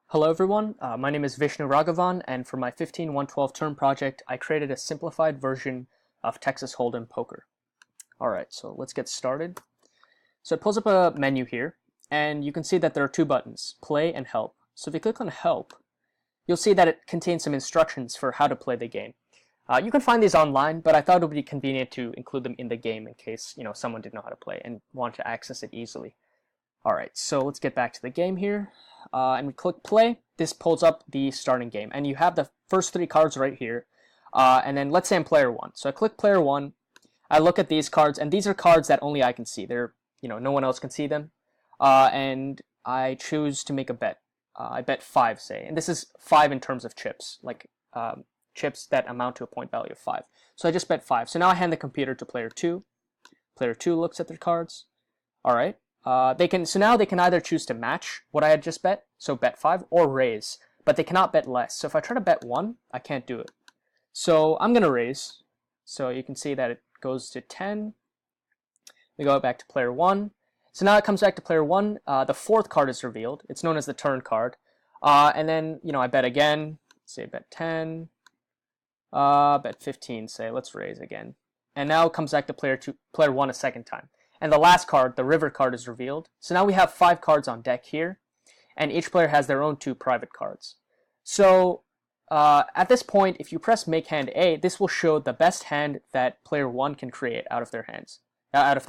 Hello everyone, my name is Vishnu Raghavan, and for my 15-112 term project, I created a simplified version of Texas Hold'em Poker. Alright, so let's get started. So it pulls up a menu here, and you can see that there are two buttons, Play and Help. So if you click on Help, you'll see that it contains some instructions for how to play the game. You can find these online, but I thought it would be convenient to include them in the game in case someone didn't know how to play and wanted to access it easily. Alright, so let's get back to the game here. And we click play. This pulls up the starting game. And you have the first three cards right here. And then let's say I'm player one. So I click player one. I look at these cards, and these are cards that only I can see. They're, no one else can see them. And I choose to make a bet. I bet 5, say. And this is 5 in terms of chips, like chips that amount to a point value of 5. So I just bet 5. So now I hand the computer to player 2. Player 2 looks at their cards. All right. So now they can either choose to match what I had just bet, so bet 5, or raise, but they cannot bet less. So if I try to bet 1, I can't do it. So I'm going to raise. So you can see that it goes to 10. We go back to player 1. So now it comes back to player 1. The fourth card is revealed. It's known as the turn card. And then, I bet again. Say bet 10. Bet 15, say. Let's raise again. And now it comes back to player 1 a second time. And the last card, the river card, is revealed. So now we have 5 cards on deck here, and each player has their own 2 private cards. So at this point, if you press make hand A, this will show the best hand that player 1 can create out of their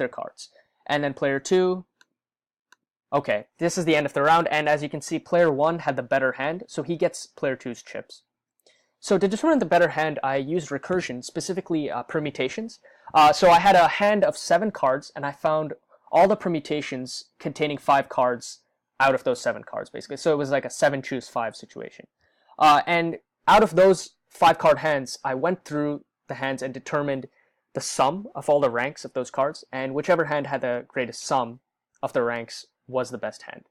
cards. And then player 2, okay, this is the end of the round, and as you can see, player 1 had the better hand, so he gets player 2's chips. So to determine the better hand, I used recursion, specifically permutations. So I had a hand of 7 cards, and I found all the permutations containing 5 cards out of those 7 cards, basically. So it was like a 7 choose 5 situation. And out of those 5 card hands, I went through the hands and determined the sum of all the ranks of those cards, and whichever hand had the greatest sum of the ranks was the best hand.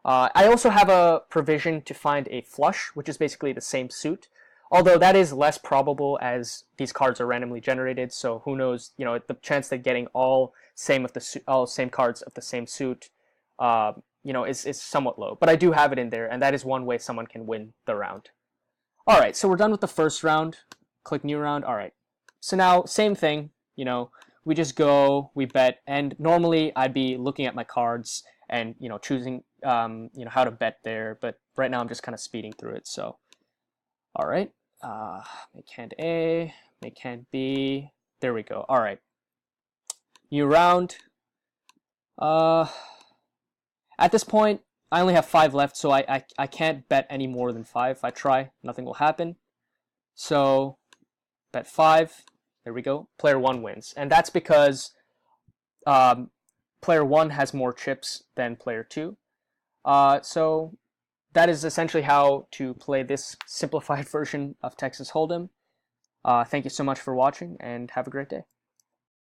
I also have a provision to find a flush, which is basically the same suit. Although that is less probable as these cards are randomly generated, so who knows? The chance that getting all same cards of the same suit, is somewhat low. But I do have it in there, and that is one way someone can win the round. All right, so we're done with the first round. Click new round. All right. So now same thing. We just go, we bet, and normally I'd be looking at my cards and choosing how to bet there. But right now I'm just kind of speeding through it. So, all right. Make hand A, make hand B. There we go. All right. New round. At this point, I only have 5 left, so I can't bet any more than 5. If I try, nothing will happen. So, bet 5. There we go. Player 1 wins. And that's because player 1 has more chips than player 2. So that is essentially how to play this simplified version of Texas Hold'em. Thank you so much for watching, and have a great day.